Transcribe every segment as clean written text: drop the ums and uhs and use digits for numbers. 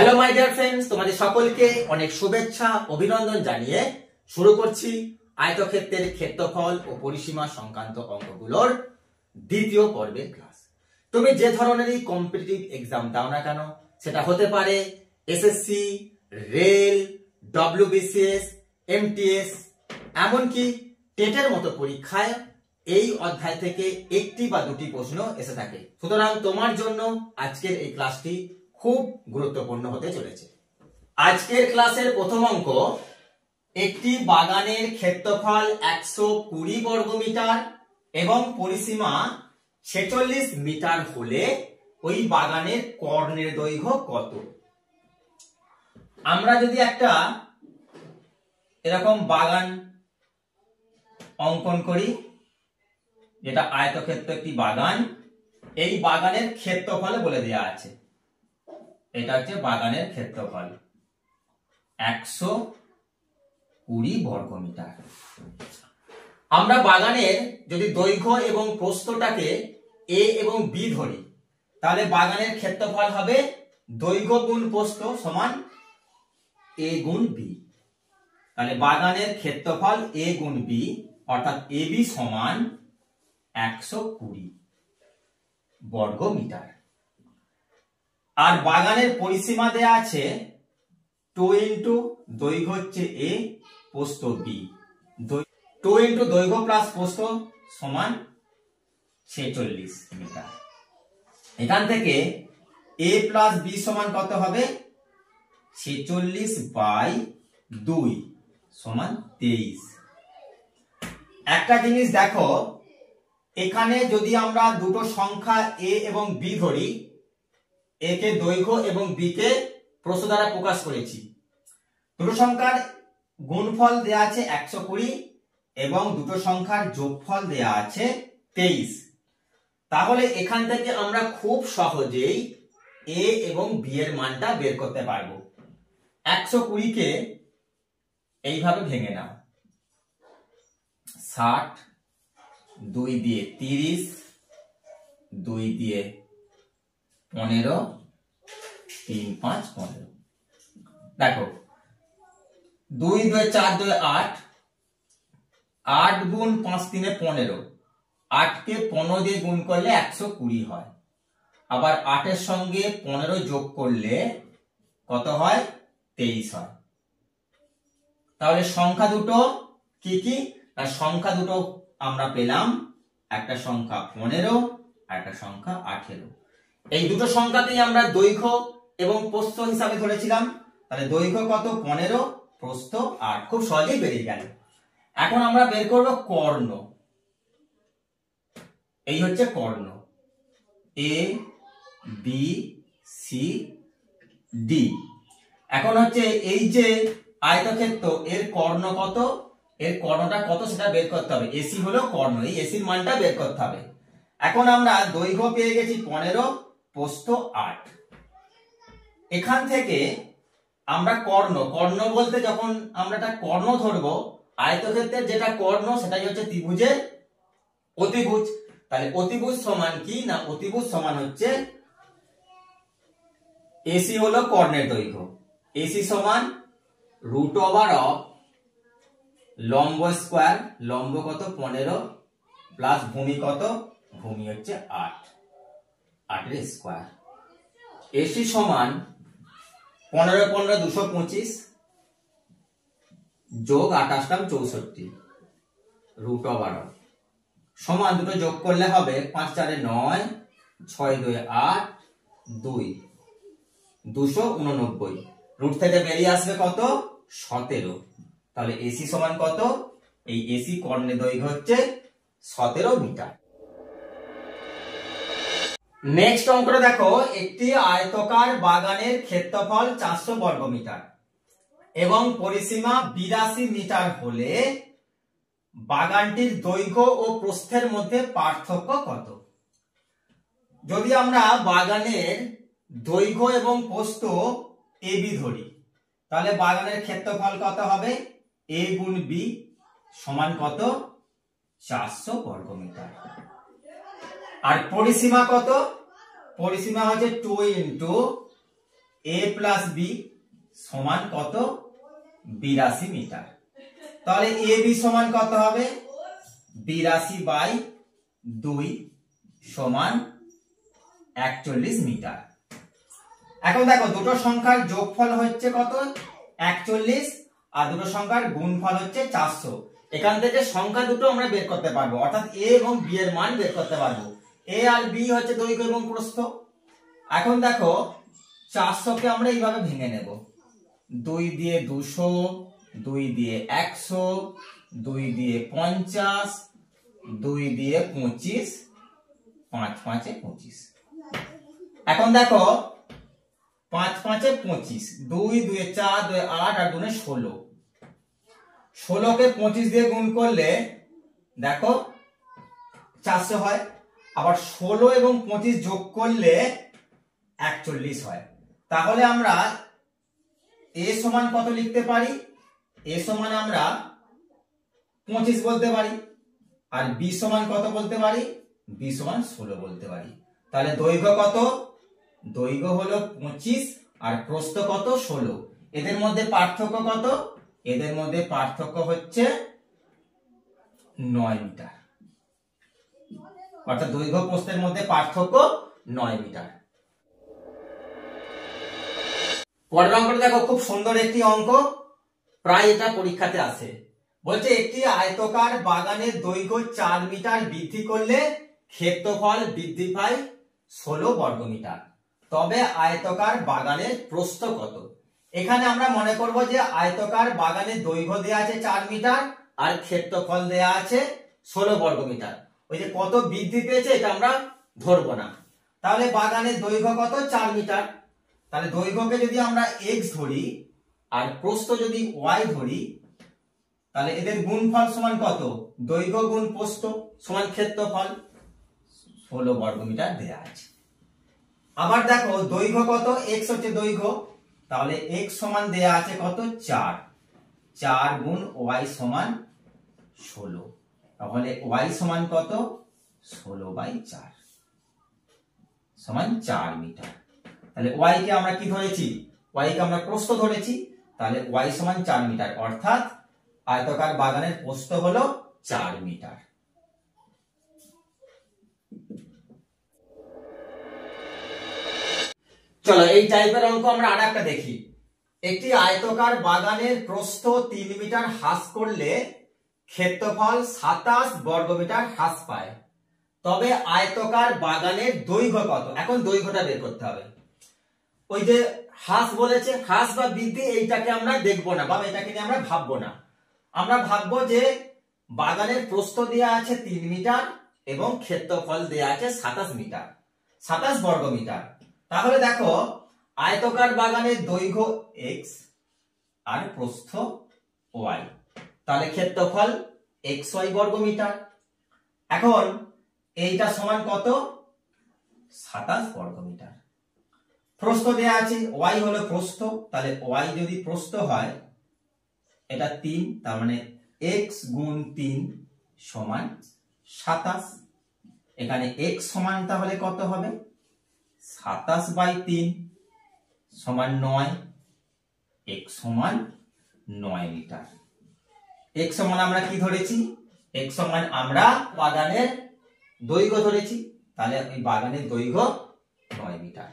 Hello my dear friends, তোমাদের সকলকে অনেক শুভেচ্ছা অভিনন্দন জানিয়ে শুরু করছি আয়তক্ষেত্রের ক্ষেত্রফল ও পরিসীমা সংক্রান্ত অঙ্কগুলোর দ্বিতীয় পর্বের ক্লাস। তুমি যে ধরনেরই কম্পিটিটিভ এক্সাম দাও না কেন, সেটা হতে পারে এসএসসি, রেল, ডব্লিউবিসিএস, এমটিএস, এমনকি টেটের মতো পরীক্ষায় এই অধ্যায় থেকে একটি বা দুটি প্রশ্ন এসে থাকে। সুতরাং তোমার জন্য আজকের এই ক্লাসটি খুব গুরুত্বপূর্ণ হতে চলেছে। আজকের ক্লাসের প্রথম অঙ্ক, একটি বাগানের ক্ষেত্রফল 120 বর্গমিটার এবং পরিসীমা 46 মিটার হলে ওই বাগানের কর্ণের দৈর্ঘ্য কত? আমরা যদি একটা এরকম বাগান অঙ্কন করি, যেটা আয়তক্ষেত্র একটি বাগান, এই বাগানের ক্ষেত্রফল বলে দেওয়া আছে, এটা হচ্ছে বাগানের ক্ষেত্রফল 120 বর্গমিটার। আমরা বাগানের যদি দৈর্ঘ্য এবং প্রস্থটাকে এ এবং বি ধরি, তাহলে বাগানের ক্ষেত্রফল হবে দৈর্ঘ্য গুণ প্রস্থ সমান এ গুণ বি। তাহলে বাগানের ক্ষেত্রফল এ গুণ বি অর্থাৎ এ বি সমান 120 বর্গমিটার। আর বাগানের পরিসীমা দেয়া আছে 2 ইন্টু দৈর্ঘ্য হচ্ছে এ, প্রস্থ বি। 2 ইন্টু দৈর্ঘ্য প্লাস প্রস্থ সমান 46 মিটার। এখান থেকে এ প্লাস বি সমান কত হবে? 46 বাই 2 সমান 23। একটা জিনিস দেখো, এখানে যদি আমরা দুটো সংখ্যা এ এবং বি ধরি, এ কে দৈর্ঘ্য এবং বি কে প্রস্থ দ্বারা প্রকাশ করেছি, দুটো সংখ্যার গুণফল দেয়া আছে 120 এবং দুটো সংখ্যার যোগফল দেয়া আছে 23। তাহলে এখান থেকে আমরা খুব সহজেই এ এবং বি এর মানটা বের করতে পারবো। 120 কে এইভাবে ভেঙে নাও, 60, 2 দিয়ে 30, 2 দিয়ে 15, 3 5 15। দেখো 2 2 4 2 8, 8 গুণ 5 3 15, 8 কে 15 দিয়ে গুণ করলে 120 হয়। আবার 8 এর সঙ্গে 15 যোগ করলে কত হয়? 23 হয়। তাহলে সংখ্যা দুটো কি কি? আর সংখ্যা দুটো আমরা পেলাম, একটা সংখ্যা 15 আর একটা সংখ্যা 18। এই দুটো সংখ্যাতেই আমরা দৈর্ঘ্য এবং প্রস্থ হিসাবে ধরেছিলাম। তাহলে দৈর্ঘ্য কত? 15, প্রস্থ 8। খুব সহজেই বেরিয়ে গেল। এখন আমরা বের করব কর্ণ। এই হচ্ছে কর্ণ, এ বি সি ডি। এখন হচ্ছে এই যে আয়তক্ষেত্র, এর কর্ণ কত, এর কর্ণটা কত সেটা বের করতে হবে। এসি হলো কর্ণ, এই এসির মানটা বের করতে হবে। এখন আমরা দৈর্ঘ্য পেয়ে গেছি 15, প্রস্থ 8। এখান থেকে আমরা কর্ণ, কর্ণ বলতে যখন আমরা একটা কর্ণ ধরবো, আয়তক্ষেত্রের যেটা কর্ণ সেটাই হচ্ছে ত্রিভুজের অতিভুজ। তাহলে অতিভুজ সমান কি না, অতিভুজ সমান হচ্ছে এসি হলো কর্ণের দৈর্ঘ্য, এসি সমান √of লম্ব স্কয়ার, লম্ব কত? 15 প্লাস ভূমি কত? ভূমি হচ্ছে 8, 8 এর স্কয়ার। এসি সমান 15 15 225 যোগ 28 64 √of সমান, দুটো যোগ করলে হবে 5 4 9, 6 2 8, 2 289। রুট থেকে বেরিয়ে আসবে কত? 17। তাহলে এসি সমান কত? এই এসি কর্ণের দৈর্ঘ্য হচ্ছে 17 মিটার। নেক্সট অঙ্কটা দেখো, একটি আয়তাকার বাগানের ক্ষেত্রফল 400 বর্গমিটার এবং পরিসীমা 82 মিটার হলে বাগানটির দৈর্ঘ্য ও প্রস্থের মধ্যে পার্থক্য কত? যদি আমরা বাগানের দৈর্ঘ্য এবং প্রস্থ এ বি ধরি, তাহলে বাগানের ক্ষেত্রফল কত হবে? এ গুণ বি সমান কত? 400 বর্গমিটার। আর পরিসীমা কত? পরিসীমা হচ্ছে 2 ইন্টু এ প্লাস বি সমান কত 82 মিটার। তাহলে এ বি সমান কত হবে 82/2 সমান 41 মিটার। এখন দেখো দুটো সংখ্যার যোগফল হচ্ছে কত 41 আর দুটো সংখ্যার গুণফল হচ্ছে 400। এখান থেকে সংখ্যা দুটো আমরা বের করতে পারবো, অর্থাৎ এ এবং বি এর মান বের করতে পারবো। এ আর বি হচ্ছে দৈর্ঘ্য এবং প্রস্থ। এখন দেখো 400 কে আমরা এইভাবে ভেঙে নেব, 2 দিয়ে 200, 2 দিয়ে 100, 2 দিয়ে 50, 2 দিয়ে 25, 5 5 25। এখন দেখো 5 5 25, 2 2 4, 2 8 আর 2 16। 16 কে 25 দিয়ে গুণ করলে দেখো 400 হয়। আবার 16 এবং 25 যোগ করলে 41 হয়। তাহলে আমরা এ সমান কত লিখতে পারি, এ সমান আমরা 25 বলতে পারি, আর বি সমান কত বলতে পারি, বি সমান 16 বলতে পারি। তাহলে দৈর্ঘ্য কত, দৈর্ঘ্য হলো 25 আর প্রস্থ কত 16। এদের মধ্যে পার্থক্য কত, এদের মধ্যে পার্থক্য হচ্ছে 9 মিটার, অর্থাৎ দৈর্ঘ্য প্রস্থের মধ্যে পার্থক্য 9 মিটার। পরের অঙ্কটা দেখো, খুব সুন্দর একটি অঙ্ক, প্রায় এটা পরীক্ষাতে আসে। বলছে একটি আয়তকার বাগানের দৈর্ঘ্য 4 মিটার বৃদ্ধি করলে ক্ষেত্রফল বৃদ্ধি পায় 16 বর্গমিটার, তবে আয়তকার বাগানের প্রস্থ কত। এখানে আমরা মনে করব যে আয়তকার বাগানের দৈর্ঘ্য দেয়া আছে 4 মিটার আর ক্ষেত্রফল দেয়া আছে 16 বর্গমিটার। ওই যে কত বৃদ্ধি পেয়েছে এটা আমরা ধরবো না। তাহলে বাগানের দৈর্ঘ্য কত 4 মিটার, তাহলে দৈর্ঘ্যকে যদি আমরা x ধরি আর প্রস্থ যদি y ধরি, তাহলে এদের গুণফল সমান কত, দৈর্ঘ্য গুণ প্রস্থ সমান ক্ষেত্রফল 16 বর্গমিটার দেয়া আছে। আবার দেখো দৈর্ঘ্য কত, x হচ্ছে দৈর্ঘ্য, তাহলে x সমান দেয়া আছে কত 4, 4 গুণ y সমান 16, তাহলে y সমান কত 16/4 সমান 4 মিটার। তাহলে y কে আমরা কি ধরেছি, y কে আমরা প্রস্থ ধরেছি, তাহলে y সমান 4 মিটার, অর্থাৎ আয়তকার বাগানের প্রস্থ হলো 4 মিটার। চলো এই টাইপের অঙ্ক আমরা আরেকটা দেখি। একটি আয়তকার বাগানের প্রস্থ 3 মিটার হ্রাস করলে ক্ষেত্রফল 27 বর্গমিটার হ্রাস পায়, তবে আয়তকার বাগানের দৈর্ঘ্য কত। এখন দৈর্ঘ্যটা বের করতে হবে। ওই যে হ্রাস বলেছে, হ্রাস বা বৃদ্ধি এইটাকে আমরা দেখবো না বা এটাকে নিয়ে আমরা ভাববো না। আমরা ভাববো যে বাগানের প্রস্থ দেয়া আছে 3 মিটার এবং ক্ষেত্রফল দেয়া আছে 27 মিটার, 27 বর্গমিটার। তাহলে দেখো আয়তকার বাগানের দৈর্ঘ্য x আর প্রস্থ y, তাহলে ক্ষেত্রফল xy বর্গমিটার। এখন এইটা সমান কত 27 বর্গমিটার। প্রস্থ দেয়া আছে, y হলো প্রস্থ, তাহলে y যদি প্রস্থ হয় এটা 3, তার মানে x গুণ 3 সমান 27। এখানে x সমান তাহলে কত হবে 27/3 সমান 9, x সমান 9 মিটার। x সমান আমরা কি ধরেছি, x সমান আমরা বাগানের দৈর্ঘ্য ধরেছি, তাহলে এই বাগানের দৈর্ঘ্য 9 মিটার।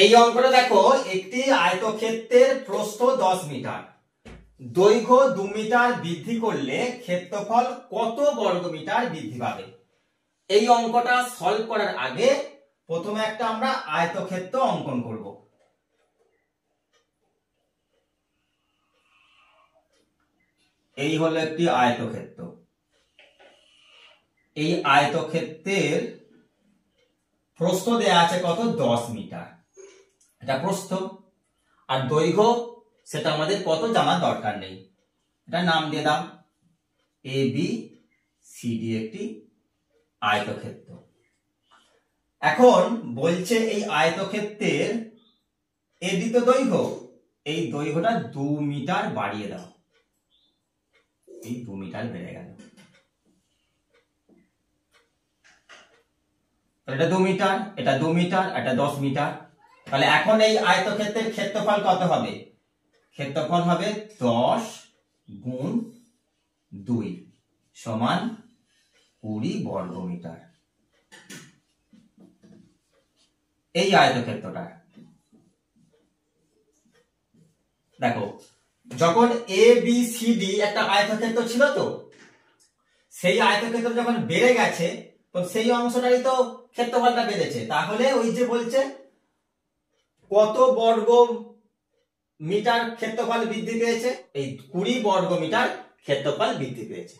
এই অঙ্কটা দেখো, একটি আয়তক্ষেত্রের প্রস্থ 10 মিটার, দৈর্ঘ্য 2 মিটার বৃদ্ধি করলে ক্ষেত্রফল কত বর্গমিটার বৃদ্ধি পাবে। এই অঙ্কটা সলভ করার আগে প্রথমে একটা আমরা আয়তক্ষেত্র অঙ্কন করব। এই হলো একটি আয়তক্ষেত্র। এই আয়তক্ষেত্রের প্রস্থ দেয়া আছে কত 10 মিটার, এটা প্রস্থ, আর দৈর্ঘ্য সেটা আমাদের কত জানার দরকার নেই, এটা নাম দিয়ে দাও ABCD একটি আয়তক্ষেত্র। এখন বলছে এই আয়তক্ষেত্রের AB তো দৈর্ঘ্য, এই দৈর্ঘ্যটা 2 মিটার বাড়িয়ে দাও, এই 2 মিটার বেড়ে গেল। এটা 2 মিটার, এটা 2 মিটার, এটা 10 মিটার। তাহলে এখন এই আয়তক্ষেত্রের ক্ষেত্রফল কত হবে? ক্ষেত্রফল হবে 10 গুণ 2 সমান 20 বর্গ মিটার। এই আয়তক্ষেত্রটা দেখো, যখন এ বি সি ডি একটা আয়তক্ষেত্র ছিল, তো সেই আয়তক্ষেত্র যখন বেড়ে গেছে, তো সেই অংশটারই তো ক্ষেত্রফলটা বেড়েছে। তাহলে ওই যে বলছে কত বর্গ মিটার ক্ষেত্রফল বৃদ্ধি পেয়েছে, এই 20 বর্গ মিটার ক্ষেত্রফল বৃদ্ধি পেয়েছে।